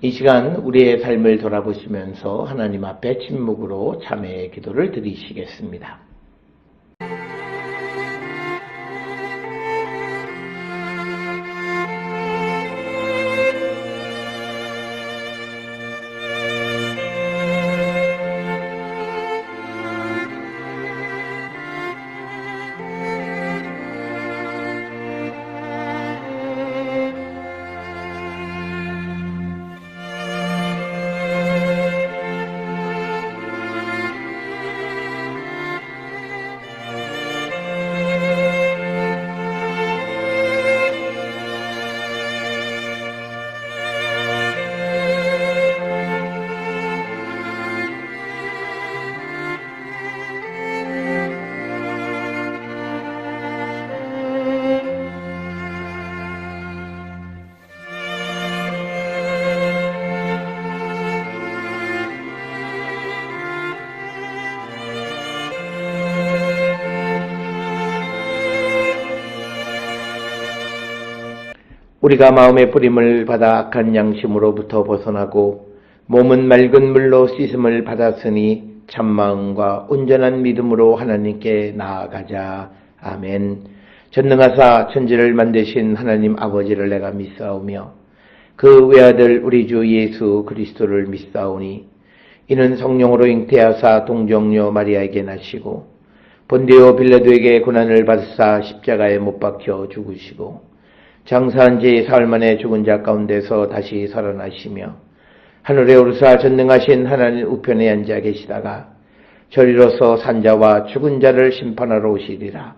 이 시간 우리의 삶을 돌아보시면서 하나님 앞에 침묵으로 참회의 기도를 드리시겠습니다. 우리가 마음의 뿌림을 받아 악한 양심으로부터 벗어나고 몸은 맑은 물로 씻음을 받았으니 참마음과 온전한 믿음으로 하나님께 나아가자. 아멘. 전능하사 천지를 만드신 하나님 아버지를 내가 믿사오며 그 외아들 우리 주 예수 그리스도를 믿사오니 이는 성령으로 잉태하사 동정녀 마리아에게 나시고 본디오 빌라도에게 고난을 받으사 십자가에 못 박혀 죽으시고 장사한 지 사흘 만에 죽은 자 가운데서 다시 살아나시며 하늘에 오르사 전능하신 하나님 우편에 앉아 계시다가 저리로서 산자와 죽은 자를 심판하러 오시리라.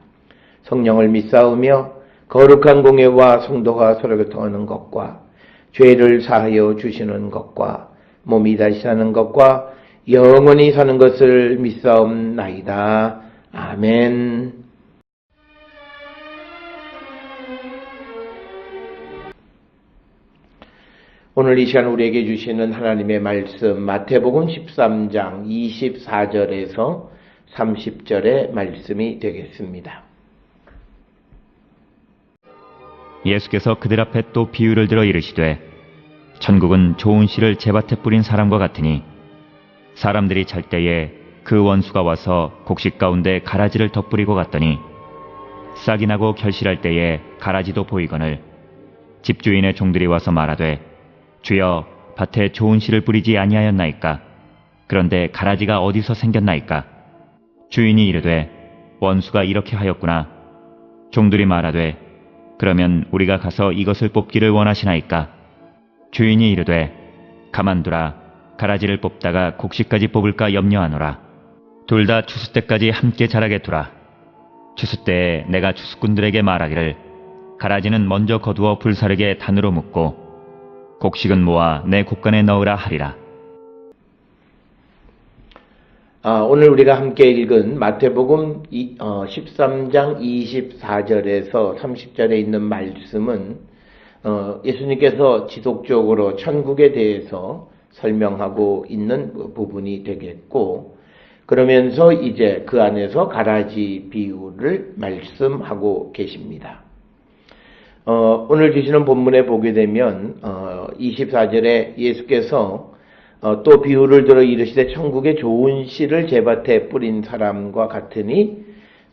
성령을 믿사오며 거룩한 공예와 성도가 서로 교통하는 것과 죄를 사하여 주시는 것과 몸이 다시 사는 것과 영원히 사는 것을 믿사옵나이다. 아멘. 오늘 이 시간 우리에게 주시는 하나님의 말씀 마태복음 13장 24절에서 30절의 말씀이 되겠습니다. 예수께서 그들 앞에 또 비유를 들어 이르시되 천국은 좋은 씨를 제밭에 뿌린 사람과 같으니 사람들이 잘 때에 그 원수가 와서 곡식 가운데 가라지를 덧뿌리고 갔더니 싹이 나고 결실할 때에 가라지도 보이거늘 집주인의 종들이 와서 말하되 주여 밭에 좋은 씨를 뿌리지 아니하였나이까? 그런데 가라지가 어디서 생겼나이까? 주인이 이르되 원수가 이렇게 하였구나. 종들이 말하되 그러면 우리가 가서 이것을 뽑기를 원하시나이까? 주인이 이르되 가만두라. 가라지를 뽑다가 곡식까지 뽑을까 염려하노라. 둘 다 추수 때까지 함께 자라게 두라. 추수 때에 내가 추수꾼들에게 말하기를 가라지는 먼저 거두어 불사르게 단으로 묶고 곡식은 모아 내 곡간에 넣으라 하리라. 오늘 우리가 함께 읽은 마태복음 13장 24절에서 30절에 있는 말씀은 예수님께서 지속적으로 천국에 대해서 설명하고 있는 부분이 되겠고, 그러면서 이제 그 안에서 가라지 비유를 말씀하고 계십니다. 오늘 주시는 본문에 보게 되면 24절에 예수께서 또 비유를 들어 이르시되 천국의 좋은 씨를 제밭에 뿌린 사람과 같으니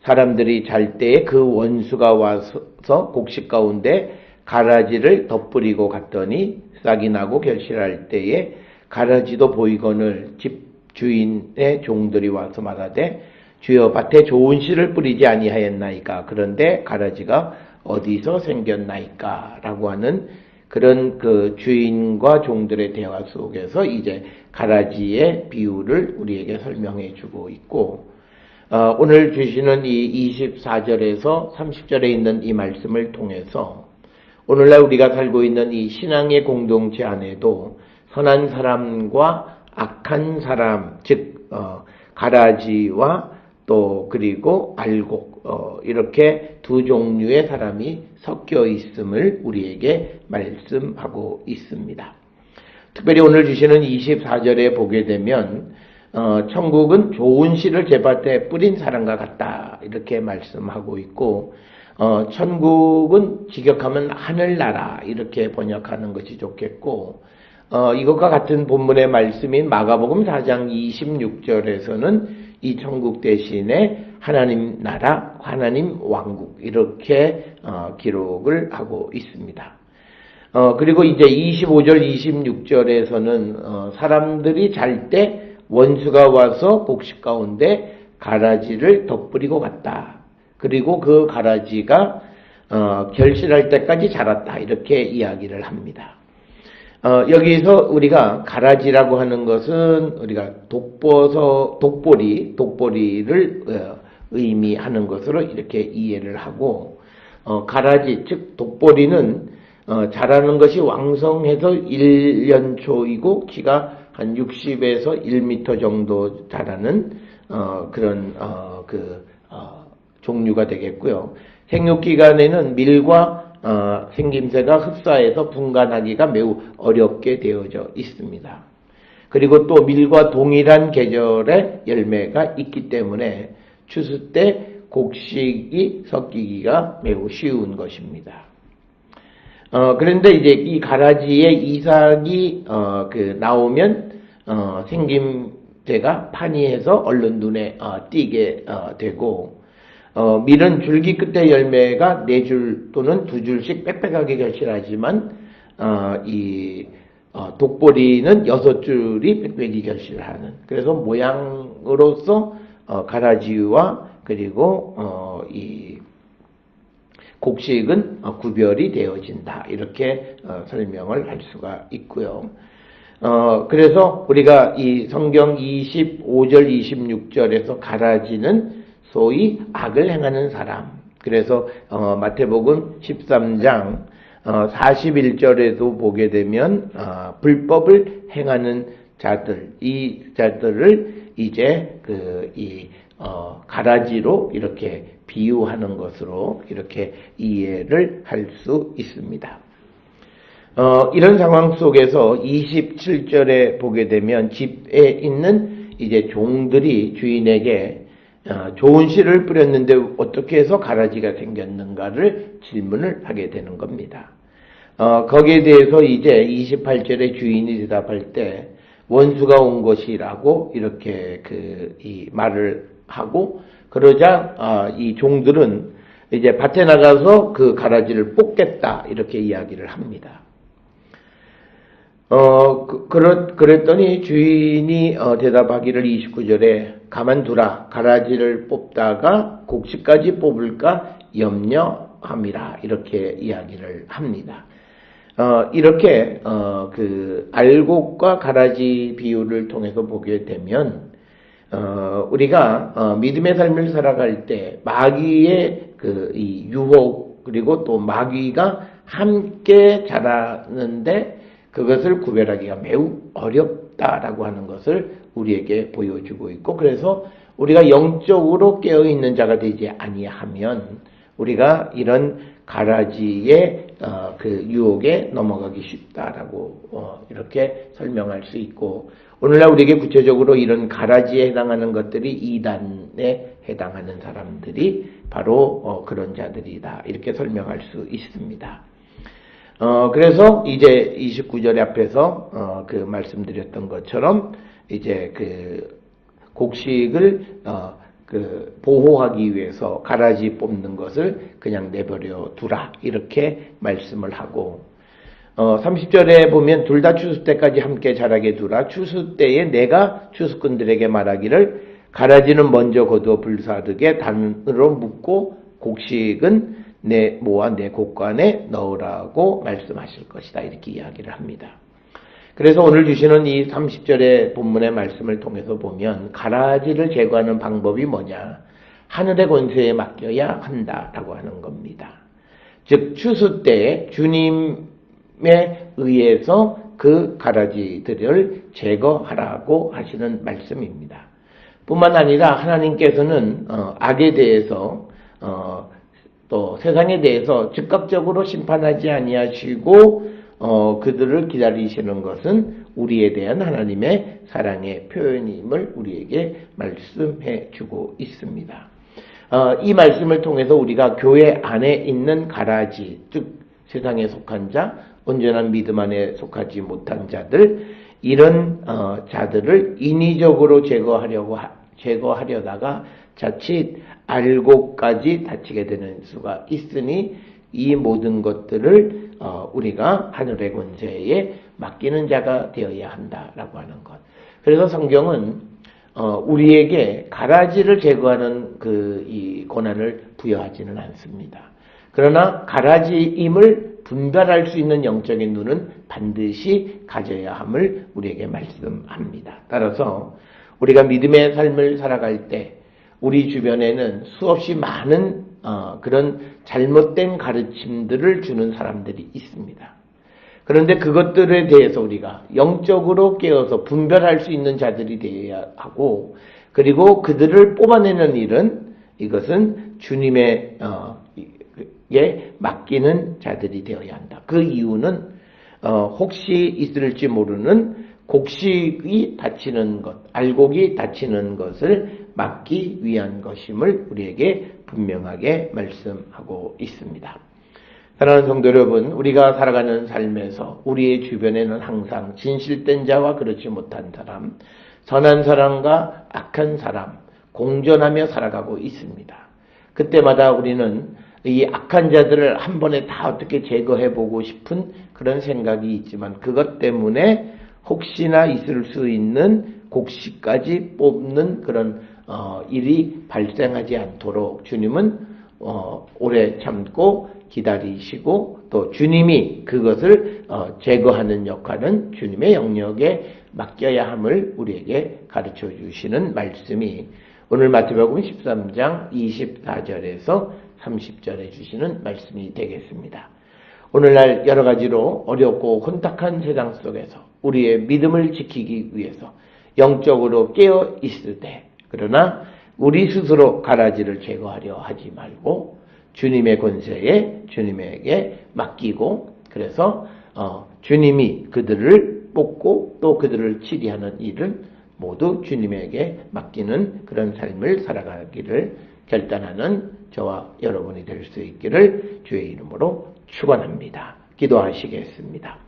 사람들이 잘 때에 그 원수가 와서 곡식 가운데 가라지를 덧뿌리고 갔더니 싹이 나고 결실할 때에 가라지도 보이거늘 집주인의 종들이 와서 말하되 주여 밭에 좋은 씨를 뿌리지 아니하였나이까? 그런데 가라지가 어디서 생겼나이까? 라고 하는 그런 그 주인과 종들의 대화 속에서 이제 가라지의 비유를 우리에게 설명해 주고 있고, 오늘 주시는 이 24절에서 30절에 있는 이 말씀을 통해서 오늘날 우리가 살고 있는 이 신앙의 공동체 안에도 선한 사람과 악한 사람, 즉 가라지와 또 그리고 알곡 이렇게 두 종류의 사람이 섞여 있음을 우리에게 말씀하고 있습니다. 특별히 오늘 주시는 24절에 보게 되면 천국은 좋은 씨를 제밭에 뿌린 사람과 같다 이렇게 말씀하고 있고, 천국은 직역하면 하늘나라 이렇게 번역하는 것이 좋겠고, 이것과 같은 본문의 말씀인 마가복음 4장 26절에서는 이 천국 대신에 하나님 나라, 하나님 왕국 이렇게 기록을 하고 있습니다. 그리고 이제 25절, 26절에서는 사람들이 잘 때 원수가 와서 곡식 가운데 가라지를 덧뿌리고 갔다. 그리고 그 가라지가 결실할 때까지 자랐다. 이렇게 이야기를 합니다. 여기서 우리가 가라지라고 하는 것은 우리가 독보리를 의미하는 것으로 이렇게 이해를 하고, 가라지, 즉 독보리는 자라는 것이 왕성해서 1년초이고 키가 한 60에서 1m 정도 자라는 그런 종류가 되겠고요. 생육 기간에는 밀과 생김새가 흡사해서 분간하기가 매우 어렵게 되어져 있습니다. 그리고 또 밀과 동일한 계절의 열매가 있기 때문에 추수 때 곡식이 섞이기가 매우 쉬운 것입니다. 그런데 이제 이 가라지의 이삭이 나오면 생김새가 판이해서 얼른 눈에 띄게 되고, 밀은 줄기 끝에 열매가 4줄 또는 2줄씩 빽빽하게 결실하지만 이 독보리는 6줄이 빽빽히 결실하는, 그래서 모양으로서 가라지와 그리고 이 곡식은 구별이 되어진다. 이렇게 설명을 할 수가 있고요. 그래서 우리가 이 성경 25절, 26절에서 가라지는 소위 악을 행하는 사람. 그래서 마태복음 13장 41절에도 보게 되면 불법을 행하는 자들, 이 자들을 이제 가라지로 이렇게 비유하는 것으로 이렇게 이해를 할 수 있습니다. 이런 상황 속에서 27절에 보게 되면 집에 있는 이제 종들이 주인에게 좋은 씨를 뿌렸는데 어떻게 해서 가라지가 생겼는가를 질문을 하게 되는 겁니다. 거기에 대해서 이제 28절에 주인이 대답할 때 원수가 온 것이라고 이렇게 이 말을 하고, 그러자 이 종들은 이제 밭에 나가서 그 가라지를 뽑겠다 이렇게 이야기를 합니다. 그랬더니 주인이 대답하기를 29절에 가만두라, 가라지를 뽑다가 곡식까지 뽑을까 염려함이라 이렇게 이야기를 합니다. 이렇게 알곡과 가라지 비유를 통해서 보게 되면 우리가 믿음의 삶을 살아갈 때 마귀의 이 유혹, 그리고 또 마귀가 함께 자라는데 그것을 구별하기가 매우 어렵다라고 하는 것을 우리에게 보여주고 있고, 그래서 우리가 영적으로 깨어있는 자가 되지 아니하면 우리가 이런 가라지의 유혹에 넘어가기 쉽다라고 이렇게 설명할 수 있고, 오늘날 우리에게 구체적으로 이런 가라지에 해당하는 것들이 이단에 해당하는 사람들이 바로 그런 자들이다 이렇게 설명할 수 있습니다. 그래서 이제 29절의 앞에서 말씀드렸던 것처럼 이제 곡식을 보호하기 위해서 가라지 뽑는 것을 그냥 내버려 두라 이렇게 말씀을 하고, 30절에 보면 둘 다 추수 때까지 함께 자라게 두라. 추수 때에 내가 추수꾼들에게 말하기를 가라지는 먼저 거두어 불사르게 단으로 묶고 곡식은 모아 내 곡간에 넣으라고 말씀하실 것이다 이렇게 이야기를 합니다. 그래서 오늘 주시는 이 30절의 본문의 말씀을 통해서 보면 가라지를 제거하는 방법이 뭐냐? 하늘의 권세에 맡겨야 한다라고 하는 겁니다. 즉 추수 때에 주님에 의해서 그 가라지들을 제거하라고 하시는 말씀입니다. 뿐만 아니라 하나님께서는 악에 대해서 또 세상에 대해서 즉각적으로 심판하지 아니하시고 그들을 기다리시는 것은 우리에 대한 하나님의 사랑의 표현임을 우리에게 말씀해 주고 있습니다. 이 말씀을 통해서 우리가 교회 안에 있는 가라지, 즉 세상에 속한 자, 온전한 믿음 안에 속하지 못한 자들, 이런 자들을 인위적으로 제거하려다가 자칫 알고까지 다치게 되는 수가 있으니 이 모든 것들을 우리가 하늘의 권세에 맡기는 자가 되어야 한다라고 하는 것. 그래서 성경은 우리에게 가라지를 제거하는 이 권한을 부여하지는 않습니다. 그러나 가라지임을 분별할 수 있는 영적인 눈은 반드시 가져야 함을 우리에게 말씀합니다. 따라서 우리가 믿음의 삶을 살아갈 때 우리 주변에는 수없이 많은 그런 잘못된 가르침들을 주는 사람들이 있습니다. 그런데 그것들에 대해서 우리가 영적으로 깨어서 분별할 수 있는 자들이 되어야 하고, 그리고 그들을 뽑아내는 일은 이것은 주님의 맡기는 자들이 되어야 한다. 그 이유는 혹시 있을지 모르는 곡식이 다치는 것, 알곡이 다치는 것을 막기 위한 것임을 우리에게 분명하게 말씀하고 있습니다. 사랑하는 성도 여러분, 우리가 살아가는 삶에서 우리의 주변에는 항상 진실된 자와 그렇지 못한 사람, 선한 사람과 악한 사람, 공존하며 살아가고 있습니다. 그때마다 우리는 이 악한 자들을 한 번에 다 어떻게 제거해보고 싶은 그런 생각이 있지만, 그것 때문에 혹시나 있을 수 있는 곡식까지 뽑는 그런 일이 발생하지 않도록 주님은 오래 참고 기다리시고, 또 주님이 그것을 제거하는 역할은 주님의 영역에 맡겨야 함을 우리에게 가르쳐 주시는 말씀이 오늘 마태복음 13장 24절에서 30절에 주시는 말씀이 되겠습니다. 오늘날 여러 가지로 어렵고 혼탁한 세상 속에서 우리의 믿음을 지키기 위해서 영적으로 깨어 있을 때, 그러나 우리 스스로 가라지를 제거하려 하지 말고 주님의 권세에 주님에게 맡기고, 그래서 주님이 그들을 뽑고 또 그들을 치리하는 일을 모두 주님에게 맡기는 그런 삶을 살아가기를 결단하는 저와 여러분이 될 수 있기를 주의 이름으로 축원합니다. 기도하시겠습니다.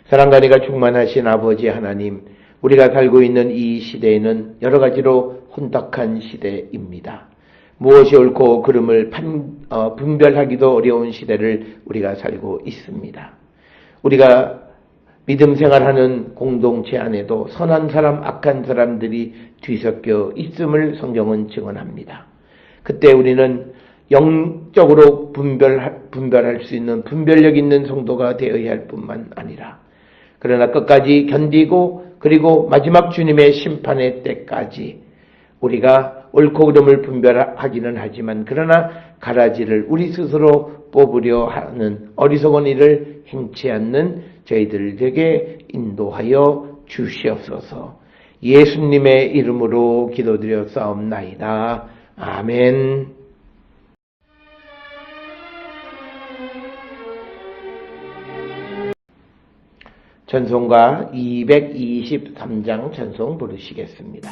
사랑과 은혜가 충만하신 아버지 하나님, 우리가 살고 있는 이 시대에는 여러 가지로 혼탁한 시대입니다. 무엇이 옳고 그름을 분별하기도 어려운 시대를 우리가 살고 있습니다. 우리가 믿음 생활하는 공동체 안에도 선한 사람, 악한 사람들이 뒤섞여 있음을 성경은 증언합니다. 그때 우리는 영적으로 분별할 수 있는 분별력 있는 성도가 되어야 할 뿐만 아니라, 그러나 끝까지 견디고 그리고 마지막 주님의 심판의 때까지 우리가 옳고 그름을 분별하기는 하지만, 그러나 가라지를 우리 스스로 뽑으려 하는 어리석은 일을 행치 않는 저희들에게 인도하여 주시옵소서. 예수님의 이름으로 기도드려 싸움나이다. 아멘. 찬송가 223장 찬송 부르시겠습니다.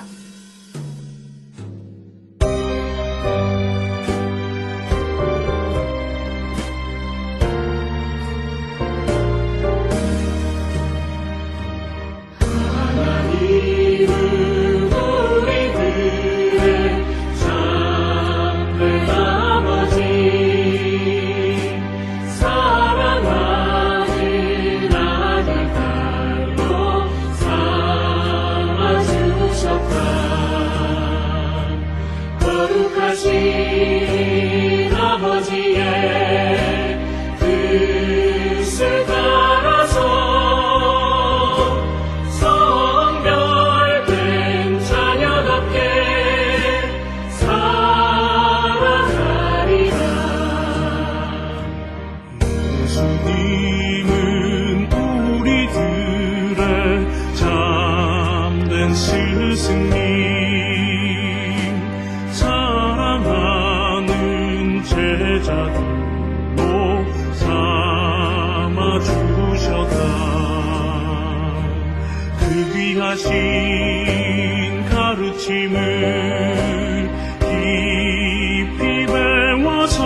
가르침을 깊이 배워서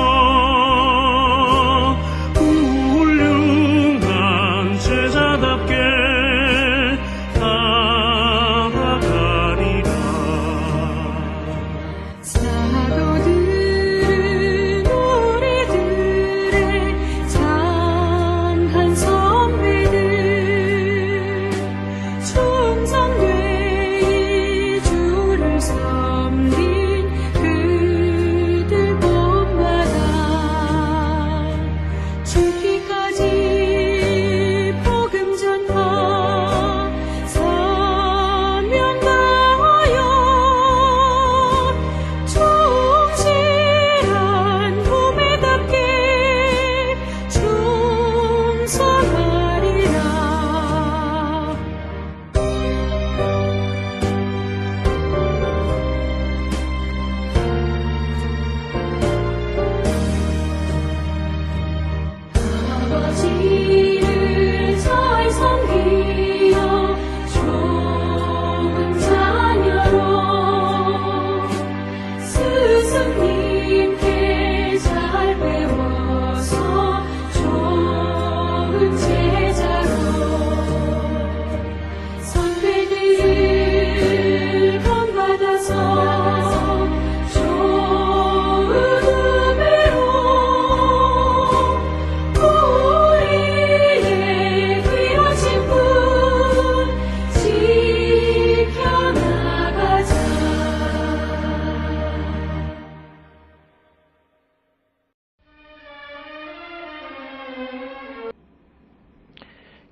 훌륭한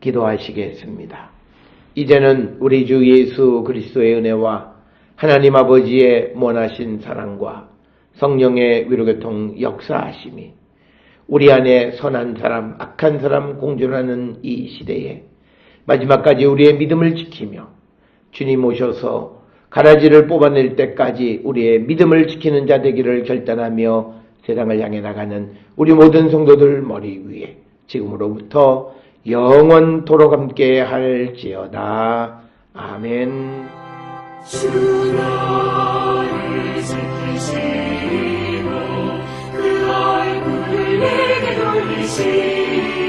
기도하시겠습니다. 이제는 우리 주 예수 그리스도의 은혜와 하나님 아버지의 원하신 사랑과 성령의 위로교통 역사하심이 우리 안에 선한 사람, 악한 사람 공존하는 이 시대에 마지막까지 우리의 믿음을 지키며 주님 오셔서 가라지를 뽑아낼 때까지 우리의 믿음을 지키는 자 되기를 결단하며 세상을 향해 나가는 우리 모든 성도들 머리 위에 지금으로부터 영원토록 함께 할지어다. 아멘. 주 나를 지키시고 그 얼굴을 내게 돌리시고